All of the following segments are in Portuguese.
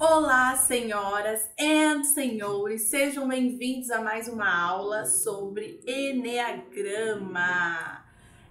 Olá, senhoras e senhores, sejam bem-vindos a mais uma aula sobre Eneagrama.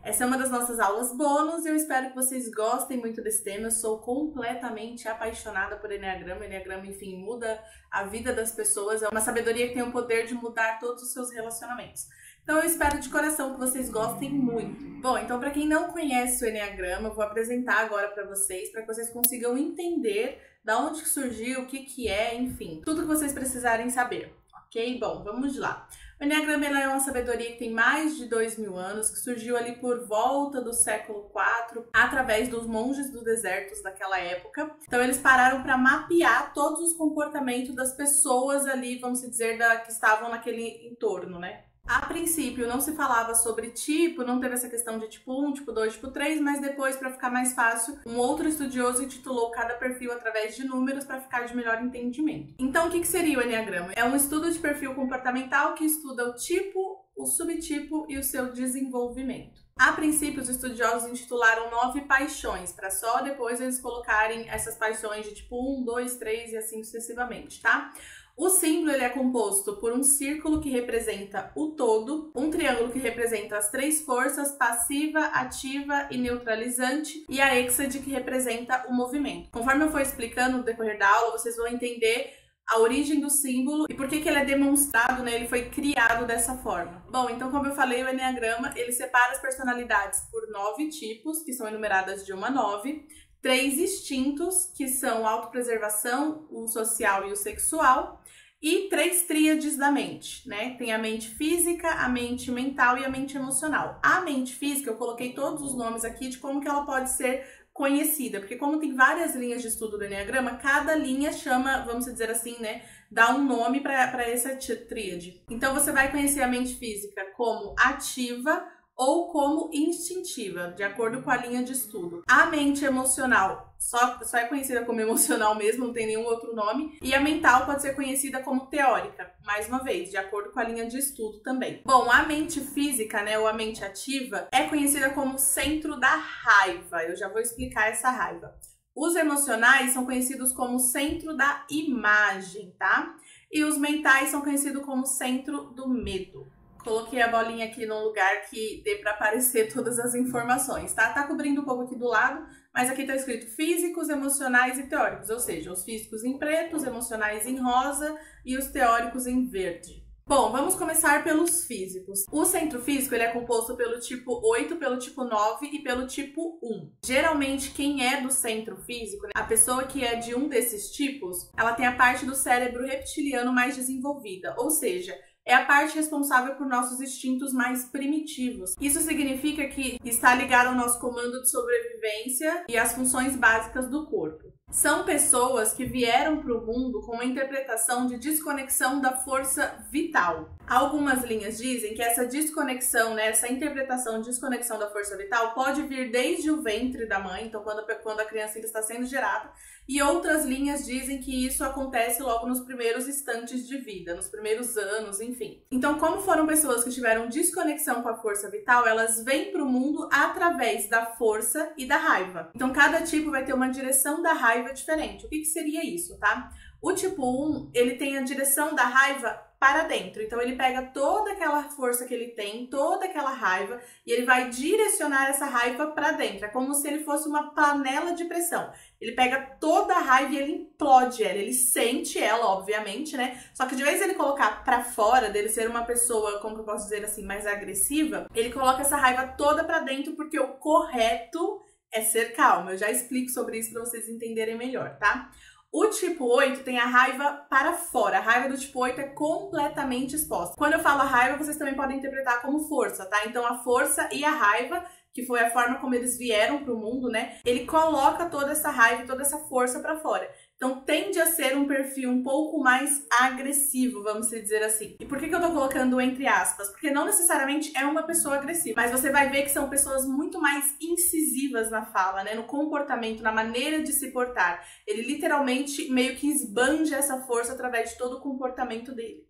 Essa é uma das nossas aulas bônus e eu espero que vocês gostem muito desse tema. Eu sou completamente apaixonada por Eneagrama. Eneagrama, enfim, muda a vida das pessoas. É uma sabedoria que tem o poder de mudar todos os seus relacionamentos. Então eu espero de coração que vocês gostem muito. Bom, então para quem não conhece o Eneagrama, eu vou apresentar agora para vocês vocês consigam entender da onde surgiu, o que é, enfim, tudo que vocês precisarem saber, ok? Bom, vamos lá. O Eneagrama é uma sabedoria que tem mais de 2000 anos, que surgiu ali por volta do século IV, através dos monges dos desertos daquela época. Então eles pararam para mapear todos os comportamentos das pessoas ali, vamos dizer, que estavam naquele entorno, né? A princípio não se falava sobre tipo, não teve essa questão de tipo 1, tipo 2, tipo 3, mas depois, para ficar mais fácil, um outro estudioso intitulou cada perfil através de números para ficar de melhor entendimento. Então, o que seria o Eneagrama? É um estudo de perfil comportamental que estuda o tipo, o subtipo e o seu desenvolvimento. A princípio, os estudiosos intitularam 9 paixões, para só depois eles colocarem essas paixões de tipo 1, 2, 3 e assim sucessivamente, tá? O símbolo ele é composto por um círculo que representa o todo, um triângulo que representa as 3 forças, passiva, ativa e neutralizante, e a hexade que representa o movimento. Conforme eu for explicando no decorrer da aula, vocês vão entender a origem do símbolo e por que ele é demonstrado, né? Ele foi criado dessa forma. Bom, então como eu falei, o Eneagrama ele separa as personalidades por 9 tipos, que são enumeradas de 1 a 9, 3 instintos, que são a autopreservação, o social e o sexual, e 3 tríades da mente, né? Tem a mente física, a mente mental e a mente emocional. A mente física, eu coloquei todos os nomes aqui de como que ela pode ser conhecida, porque como tem várias linhas de estudo do Eneagrama, cada linha chama, vamos dizer assim, né? Dá um nome para essa tríade. Então você vai conhecer a mente física como ativa, ou como instintiva, de acordo com a linha de estudo. A mente emocional só é conhecida como emocional mesmo, não tem nenhum outro nome. E a mental pode ser conhecida como teórica, mais uma vez, de acordo com a linha de estudo também. Bom, a mente física, né, ou a mente ativa, é conhecida como centro da raiva. Eu já vou explicar essa raiva. Os emocionais são conhecidos como centro da imagem, tá? E os mentais são conhecidos como centro do medo. Coloquei a bolinha aqui num lugar que dê para aparecer todas as informações, tá? Tá cobrindo um pouco aqui do lado, mas aqui tá escrito físicos, emocionais e teóricos, ou seja, os físicos em preto, os emocionais em rosa e os teóricos em verde. Bom, vamos começar pelos físicos. O centro físico ele é composto pelo tipo 8, pelo tipo 9 e pelo tipo 1. Geralmente, quem é do centro físico, né, a pessoa que é de um desses tipos, ela tem a parte do cérebro reptiliano mais desenvolvida, ou seja, é a parte responsável por nossos instintos mais primitivos. Isso significa que está ligado ao nosso comando de sobrevivência e às funções básicas do corpo. São pessoas que vieram para o mundo com uma interpretação de desconexão da força vital. Algumas linhas dizem que essa desconexão, né, essa interpretação de desconexão da força vital pode vir desde o ventre da mãe, então quando a criança ainda está sendo gerada, e outras linhas dizem que isso acontece logo nos primeiros instantes de vida, nos primeiros anos, enfim. Então, como foram pessoas que tiveram desconexão com a força vital, elas vêm para o mundo através da força e da raiva. Então, cada tipo vai ter uma direção da raiva diferente. O que seria isso, tá? O tipo 1, ele tem a direção da raiva para dentro. Então, ele pega toda aquela força que ele tem, toda aquela raiva, e ele vai direcionar essa raiva para dentro. É como se ele fosse uma panela de pressão. Ele pega toda a raiva e ele implode ela. Ele sente ela, obviamente, né? Só que de vez ele colocar para fora, dele ser uma pessoa, como que eu posso dizer assim, mais agressiva, ele coloca essa raiva toda para dentro porque o correto é ser calmo. Eu já explico sobre isso para vocês entenderem melhor, tá? O tipo 8 tem a raiva para fora. A raiva do tipo 8 é completamente exposta. Quando eu falo a raiva, vocês também podem interpretar como força, tá? Então a força e a raiva, que foi a forma como eles vieram para o mundo, né? Ele coloca toda essa raiva e toda essa força para fora. Então tende a ser um perfil um pouco mais agressivo, vamos dizer assim. E por que eu tô colocando entre aspas? Porque não necessariamente é uma pessoa agressiva, mas você vai ver que são pessoas muito mais incisivas na fala, né? No comportamento, na maneira de se portar. Ele literalmente meio que esbanja essa força através de todo o comportamento dele.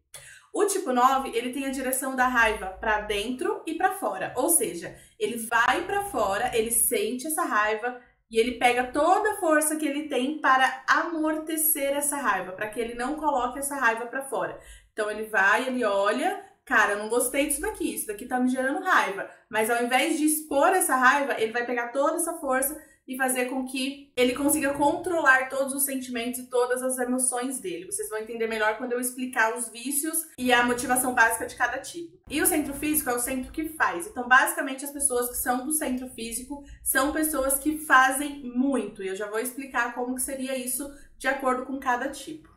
O tipo 9, ele tem a direção da raiva para dentro e para fora, ou seja, ele vai para fora, ele sente essa raiva, e ele pega toda a força que ele tem para amortecer essa raiva, para que ele não coloque essa raiva para fora. Então ele vai, ele olha, cara, eu não gostei disso daqui, isso daqui tá me gerando raiva. Mas ao invés de expor essa raiva, ele vai pegar toda essa força e fazer com que ele consiga controlar todos os sentimentos e todas as emoções dele. Vocês vão entender melhor quando eu explicar os vícios e a motivação básica de cada tipo. E o centro físico é o centro que faz. Então, basicamente, as pessoas que são do centro físico são pessoas que fazem muito. E eu já vou explicar como que seria isso de acordo com cada tipo.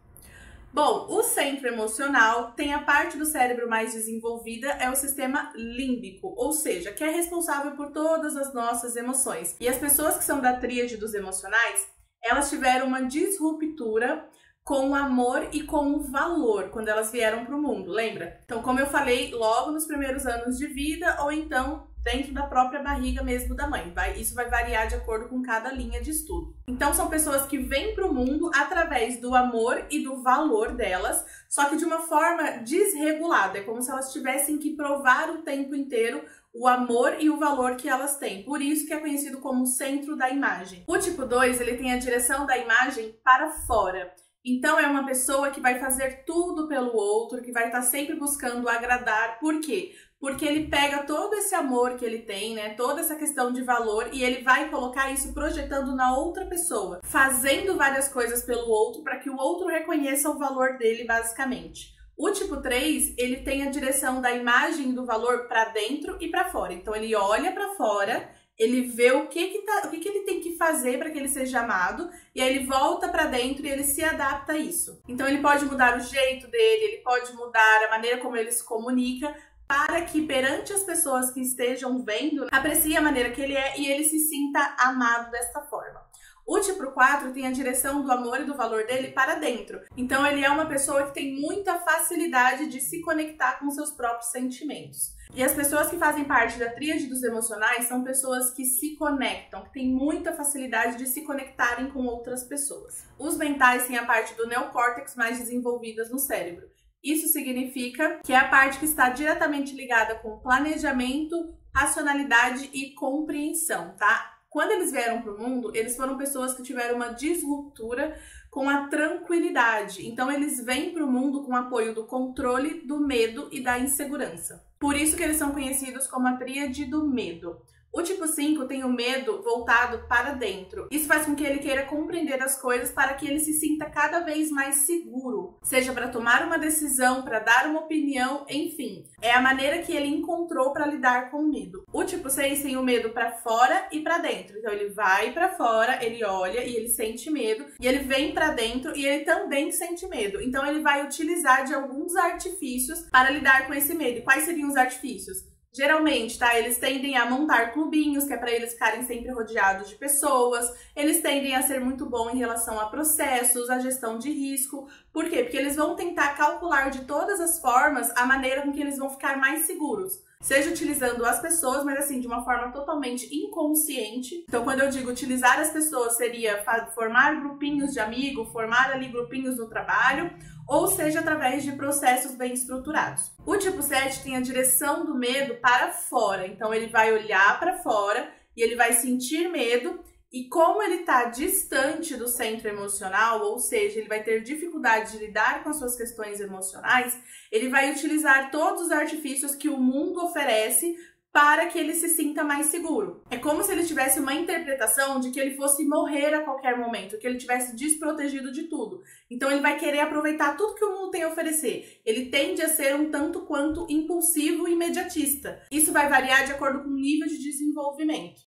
Bom, o centro emocional tem a parte do cérebro mais desenvolvida, é o sistema límbico, ou seja, que é responsável por todas as nossas emoções. E as pessoas que são da tríade dos emocionais, elas tiveram uma disruptura com o amor e com o valor quando elas vieram para o mundo, lembra? Então, como eu falei, logo nos primeiros anos de vida ou então dentro da própria barriga mesmo da mãe. Isso vai variar de acordo com cada linha de estudo. Então, são pessoas que vêm para o mundo através do amor e do valor delas, só que de uma forma desregulada. É como se elas tivessem que provar o tempo inteiro o amor e o valor que elas têm. Por isso que é conhecido como o centro da imagem. O tipo 2, ele tem a direção da imagem para fora. Então, é uma pessoa que vai fazer tudo pelo outro, que vai estar sempre buscando agradar. Por quê? Porque ele pega todo esse amor que ele tem, né, toda essa questão de valor, e ele vai colocar isso projetando na outra pessoa, fazendo várias coisas pelo outro para que o outro reconheça o valor dele, basicamente. O tipo 3, ele tem a direção da imagem e do valor para dentro e para fora. Então, ele olha para fora, ele vê o que ele tem que fazer para que ele seja amado, e aí ele volta para dentro e ele se adapta a isso. Então, ele pode mudar o jeito dele, ele pode mudar a maneira como ele se comunica, para que perante as pessoas que estejam vendo, aprecie a maneira que ele é e ele se sinta amado desta forma. O tipo 4 tem a direção do amor e do valor dele para dentro. Então ele é uma pessoa que tem muita facilidade de se conectar com seus próprios sentimentos. E as pessoas que fazem parte da tríade dos emocionais são pessoas que se conectam, que têm muita facilidade de se conectarem com outras pessoas. Os mentais têm a parte do neocórtex mais desenvolvidas no cérebro. Isso significa que é a parte que está diretamente ligada com planejamento, racionalidade e compreensão, tá? Quando eles vieram para o mundo, eles foram pessoas que tiveram uma disruptura com a tranquilidade. Então, eles vêm para o mundo com o apoio do controle, do medo e da insegurança. Por isso que eles são conhecidos como a tríade do medo. O tipo 5 tem o medo voltado para dentro. Isso faz com que ele queira compreender as coisas para que ele se sinta cada vez mais seguro. Seja para tomar uma decisão, para dar uma opinião, enfim. É a maneira que ele encontrou para lidar com o medo. O tipo 6 tem o medo para fora e para dentro. Então ele vai para fora, ele olha e ele sente medo. E ele vem para dentro e ele também sente medo. Então ele vai utilizar de alguns artifícios para lidar com esse medo. E quais seriam os artifícios? Geralmente, tá? Eles tendem a montar clubinhos, que é para eles ficarem sempre rodeados de pessoas. Eles tendem a ser muito bons em relação a processos, a gestão de risco. Por quê? Porque eles vão tentar calcular de todas as formas a maneira com que eles vão ficar mais seguros. Seja utilizando as pessoas, mas assim, de uma forma totalmente inconsciente. Então, quando eu digo utilizar as pessoas, seria formar grupinhos de amigos, formar ali grupinhos no trabalho, ou seja, através de processos bem estruturados. O tipo 7 tem a direção do medo para fora. Então, ele vai olhar para fora e ele vai sentir medo. E como ele está distante do centro emocional, ou seja, ele vai ter dificuldade de lidar com as suas questões emocionais, ele vai utilizar todos os artifícios que o mundo oferece para que ele se sinta mais seguro. É como se ele tivesse uma interpretação de que ele fosse morrer a qualquer momento, que ele tivesse desprotegido de tudo. Então ele vai querer aproveitar tudo que o mundo tem a oferecer. Ele tende a ser um tanto quanto impulsivo e imediatista. Isso vai variar de acordo com o nível de desenvolvimento.